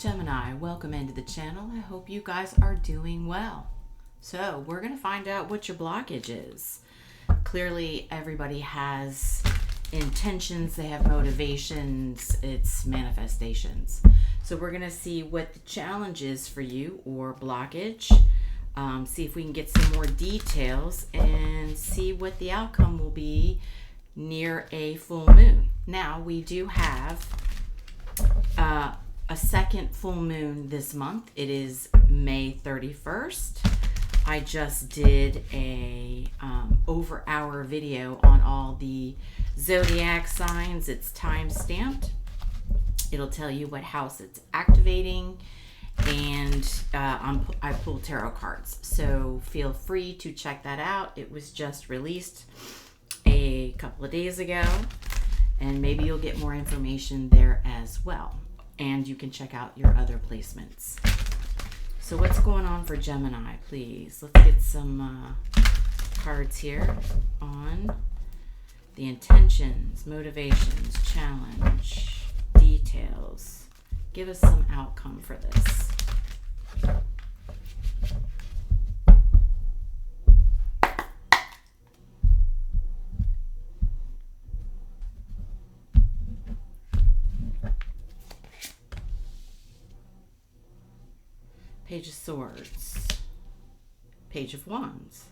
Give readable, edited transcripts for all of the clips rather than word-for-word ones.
Gemini, welcome into the channel. I hope you guys are doing well. So we're going to find out what your blockage is. Clearly everybody has intentions, they have motivations, it's manifestations. So we're going to see what the challenge is for you or blockage. See if we can get some more details and see what the outcome will be near a full moon. Now we do have a second full moon this month. It is May 31st. I just did a over hour video on all the zodiac signs. It's time stamped. It'll tell you what house it's activating, and I pulled tarot cards, so feel free to check that out. It was just released a couple of days ago, and maybe you'll get more information there as well, and you can check out your other placements. So what's going on for Gemini, please? Let's get some cards here on the intentions, motivations, challenge, details. Give us some outcome for this. Page of Swords, Page of Wands,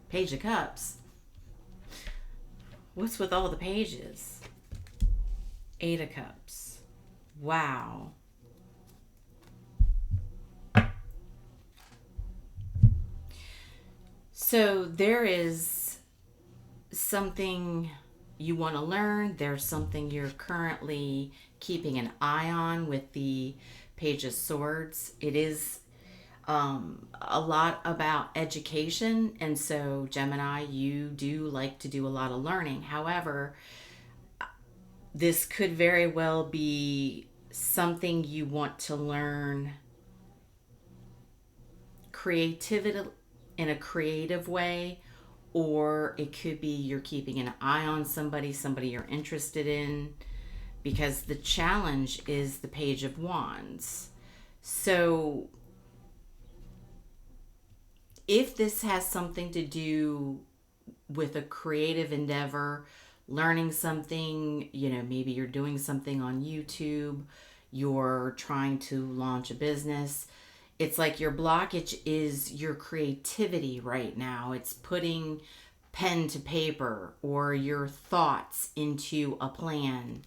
Page of Cups. What's with all the pages? Eight of Cups. Wow. So there is something you want to learn. There's something you're currently keeping an eye on with the Page of Swords. It is a lot about education, and so Gemini, you do like to do a lot of learning. However, this could very well be something you want to learn creativity in a creative way, or it could be you're keeping an eye on somebody you're interested in, because the challenge is the Page of Wands. So if this has something to do with a creative endeavor, learning something, maybe you're doing something on YouTube, you're trying to launch a business, it's like your blockage is your creativity right now. It's putting pen to paper or your thoughts into a plan.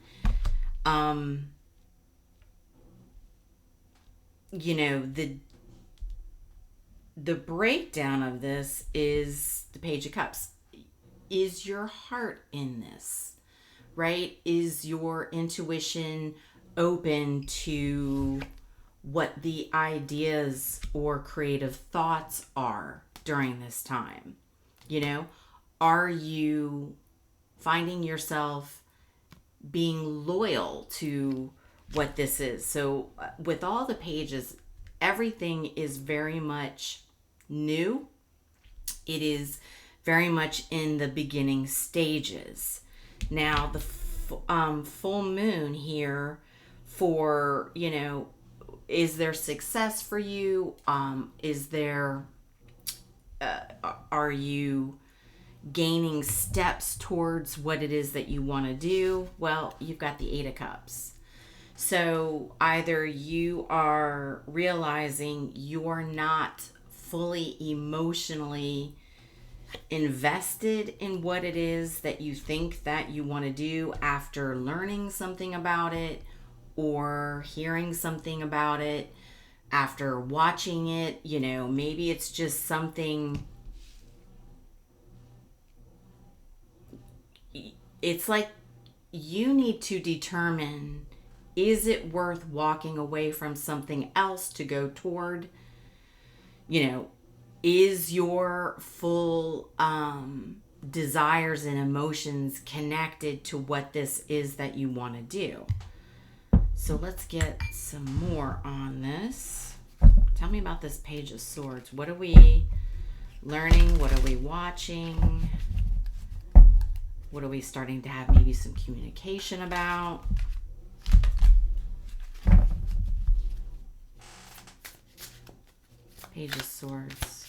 The breakdown of this is the Page of Cups. Is your heart in this, right? Is your intuition open to what the ideas or creative thoughts are during this time? Are you finding yourself being loyal to what this is? So with all the pages, everything is very much new. It is very much in the beginning stages. Now the full moon here for, is there success for you? Are you gaining steps towards what it is that you want to do? Well, you've got the Eight of Cups. So either you are realizing you're not fully emotionally invested in what it is that you think that you want to do after learning something about it or hearing something about it after watching it. Maybe it's just something, it's like you need to determine, is it worth walking away from something else to go toward? Is your full desires and emotions connected to what this is that you want to do? So let's get some more on this. Tell me about this Page of Swords. What are we learning? What are we watching? What are we starting to have maybe some communication about? Page of Swords.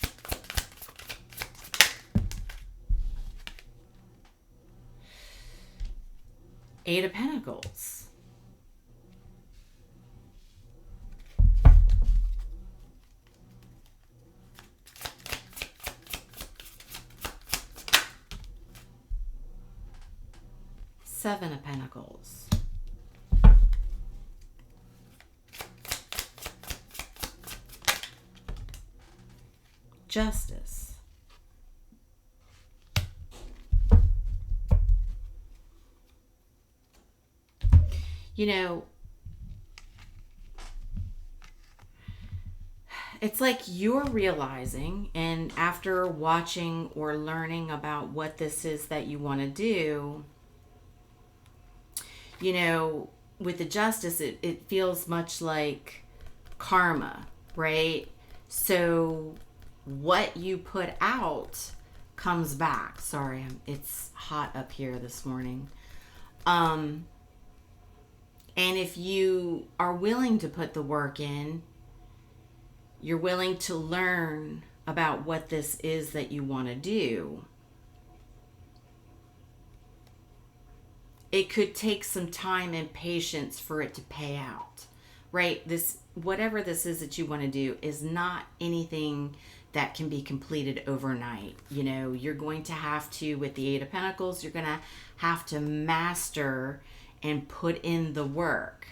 Eight of Pentacles. Seven of Pentacles. Justice. You know, it's like you're realizing, and after watching or learning about what this is that you want to do, you know, with the Justice, it feels much like karma, right? So what you put out comes back. Sorry, it's hot up here this morning. And if you are willing to put the work in, you're willing to learn about what this is that you want to do, it could take some time and patience for it to pay out, right? This, whatever this is that you want to do, is not anything that can be completed overnight. You know, you're going to have to, with the Eight of Pentacles, you're going to have to master and put in the work,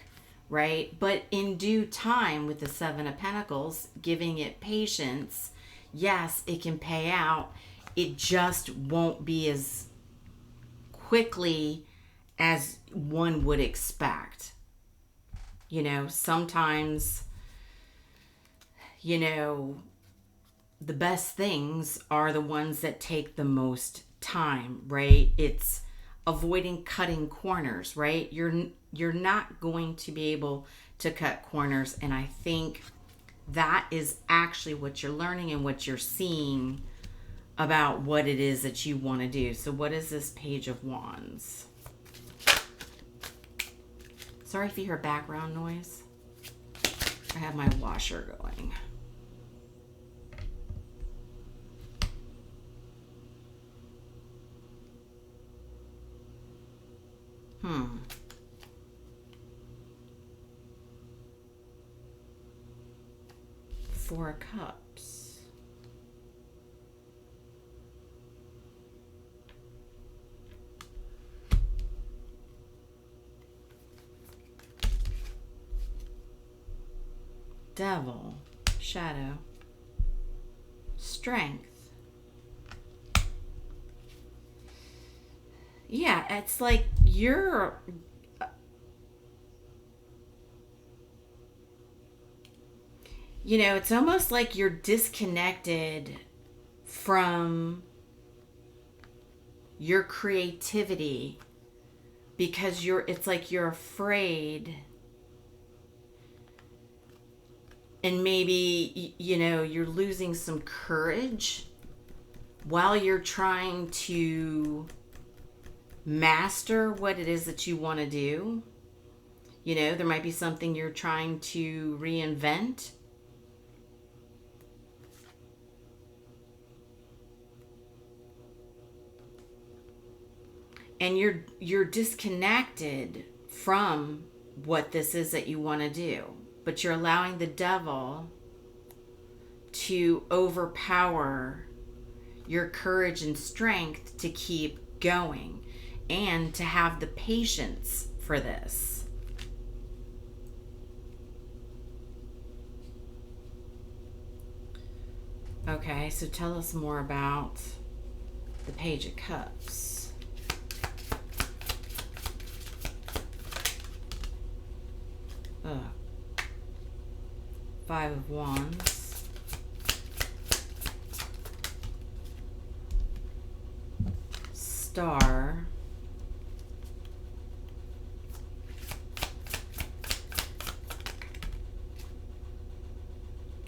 right? But in due time, with the Seven of Pentacles, giving it patience, yes, it can pay out. It just won't be as quickly as one would expect. You know, sometimes, you know, the best things are the ones that take the most time, right? It's avoiding cutting corners, right? You're not going to be able to cut corners, and I think that is actually what you're learning and what you're seeing about what it is that you want to do. So what is this Page of Wands? Sorry if you hear background noise. I have my washer going. Four of Cups. Devil. Shadow. Strength. Yeah, it's like you're... You know, it's almost like you're disconnected from your creativity because it's like you're afraid, and maybe, you know, you're losing some courage while you're trying to master what it is that you want to do. You know, there might be something you're trying to reinvent. And you're disconnected from what this is that you want to do. But you're allowing the devil to overpower your courage and strength to keep going and to have the patience for this. Okay, so tell us more about the Page of Cups. Five of Wands. Star.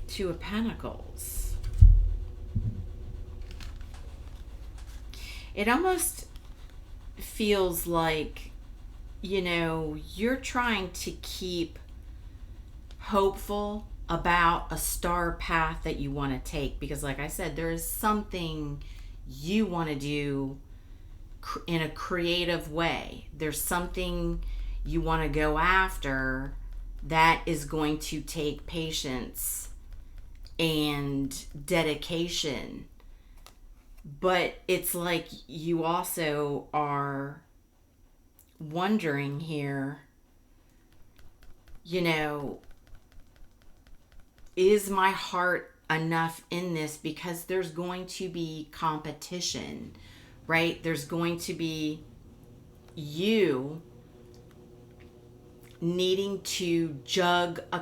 Two of Pentacles. It almost feels like, you know, you're trying to keep hopeful about a star path that you want to take, because like I said, there is something you want to do in a creative way. There's something you want to go after that is going to take patience and dedication. But it's like you also are wondering here, you know, is my heart enough in this? Because there's going to be competition, right? There's going to be you needing to juggle a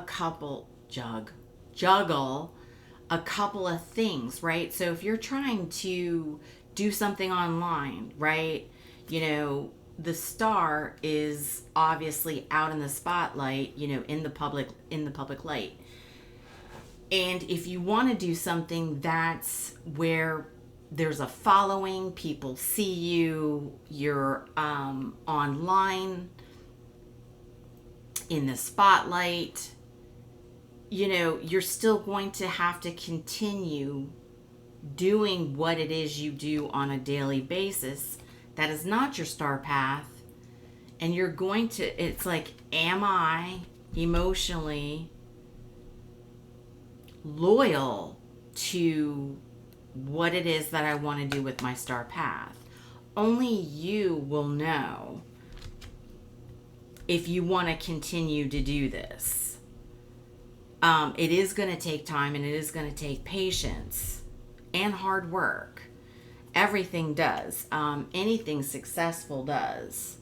couple of things, right? So if you're trying to do something online, right? You know, the star is obviously out in the spotlight, you know, in the public light. And if you want to do something that's where there's a following, people see you, you're online in the spotlight, you know, you're still going to have to continue doing what it is you do on a daily basis. That is not your star path. And you're going to, it's like, am I emotionally loyal to what it is that I want to do with my star path? Only you will know if you want to continue to do this. It is going to take time, and it is going to take patience and hard work. Everything does. Anything successful does.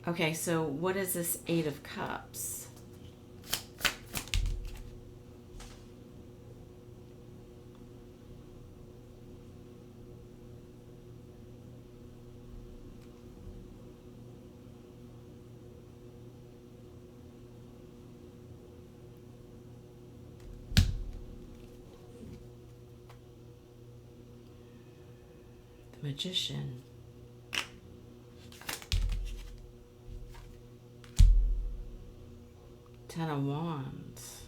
Okay, so what is this Eight of Cups? Magician. Ten of Wands.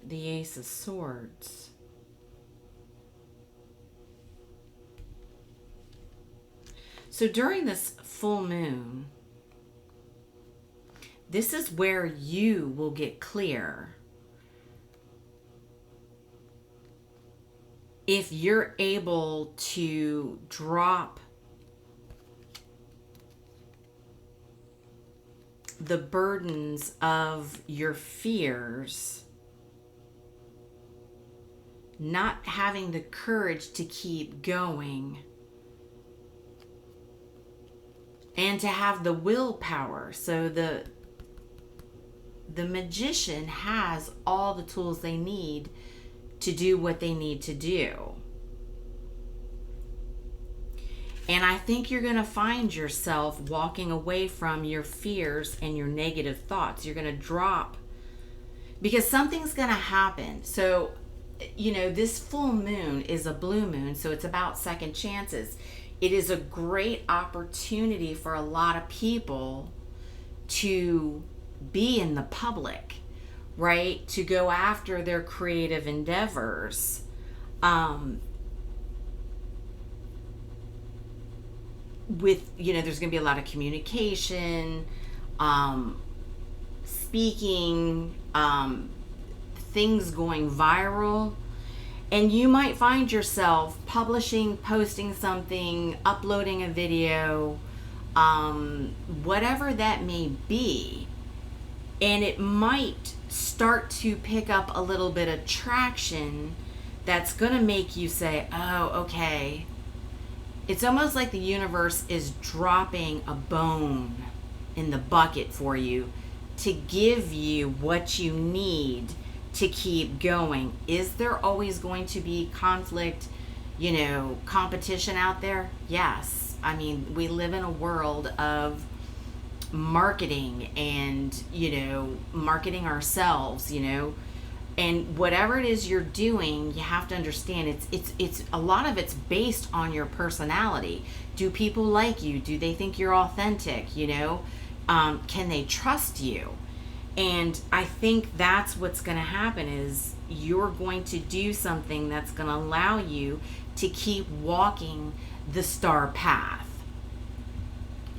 The Ace of Swords. So during this full moon, this is where you will get clear if you're able to drop the burdens of your fears, not having the courage to keep going, and to have the willpower. So the magician has all the tools they need to do what they need to do. And I think you're going to find yourself walking away from your fears and your negative thoughts. You're going to drop, because something's going to happen. So, you know, this full moon is a blue moon, so it's about second chances. It is a great opportunity for a lot of people to be in the public, right? To go after their creative endeavors. With, you know, there's going to be a lot of communication, speaking, things going viral. And you might find yourself publishing, posting something, uploading a video, whatever that may be. And it might start to pick up a little bit of traction that's going to make you say, oh, okay. It's almost like the universe is dropping a bone in the bucket for you to give you what you need to keep going. Is there always going to be conflict, you know, competition out there? Yes. I mean, we live in a world of marketing and, marketing ourselves, and whatever it is you're doing, you have to understand it's a lot of it's based on your personality. Do people like you? Do they think you're authentic? Can they trust you? And I think that's what's going to happen is you're going to do something that's going to allow you to keep walking the star path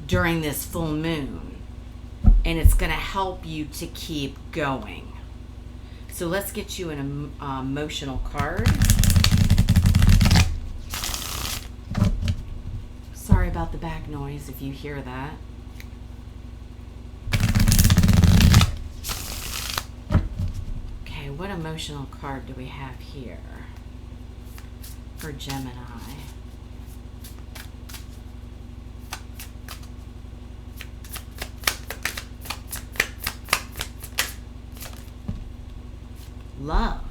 during this full moon. And it's going to help you to keep going. So let's get you an emotional card. Sorry about the back noise if you hear that. Okay, what emotional card do we have here for Gemini? Love.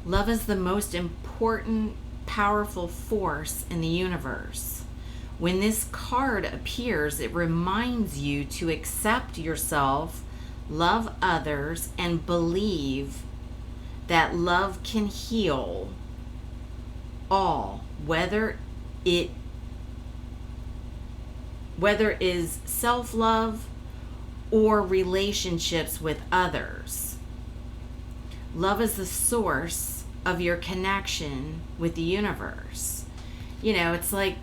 Love is the most important, powerful force in the universe. When this card appears, it reminds you to accept yourself, love others, and believe that love can heal all, whether it is self-love or relationships with others. Love is the source of your connection with the universe. It's like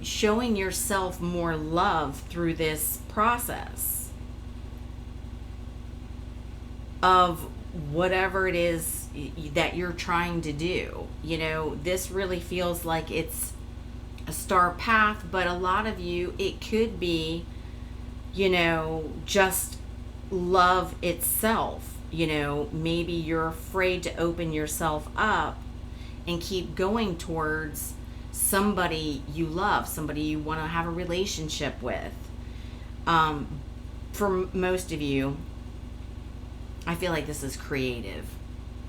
showing yourself more love through this process of whatever it is that you're trying to do. This really feels like it's a star path, but a lot of you, it could be, just love itself. Maybe you're afraid to open yourself up and keep going towards somebody you love, somebody you want to have a relationship with. For most of you, I feel like this is creative.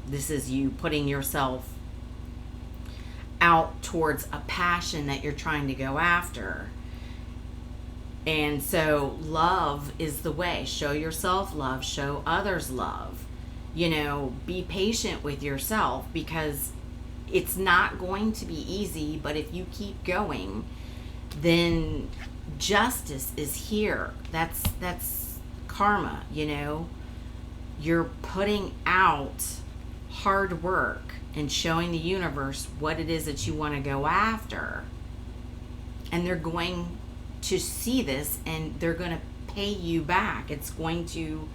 This is you putting yourself out towards a passion that you're trying to go after. And so love is the way. Show yourself love, show others love. Be patient with yourself, because it's not going to be easy, but if you keep going, then justice is here. That's karma, You're putting out hard work and showing the universe what it is that you want to go after. And they're going to see this and they're going to pay you back. It's going to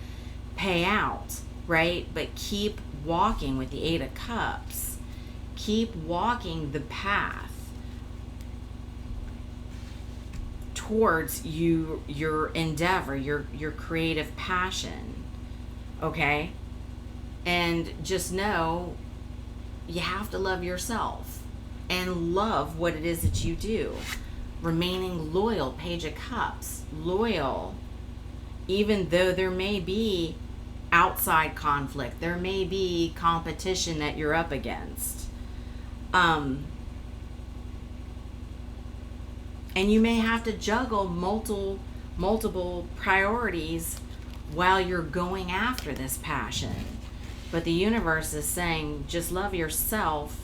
pay out, right? But keep walking with the 8 of Cups. Keep walking the path towards your endeavor, your creative passion. Okay? And just know you have to love yourself and love what it is that you do. Remaining loyal, Page of Cups, loyal, even though there may be outside conflict, there may be competition that you're up against. And you may have to juggle multiple priorities while you're going after this passion. But the universe is saying, just love yourself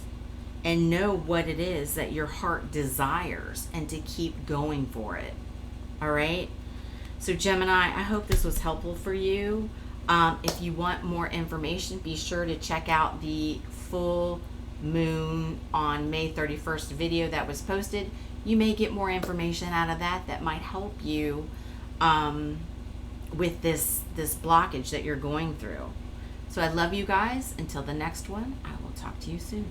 and know what it is that your heart desires and to keep going for it. All right? So Gemini, I hope this was helpful for you. If you want more information, be sure to check out the full moon on May 31st video that was posted. You may get more information out of that might help you with this blockage that you're going through. So I love you guys. Until the next one, I will talk to you soon.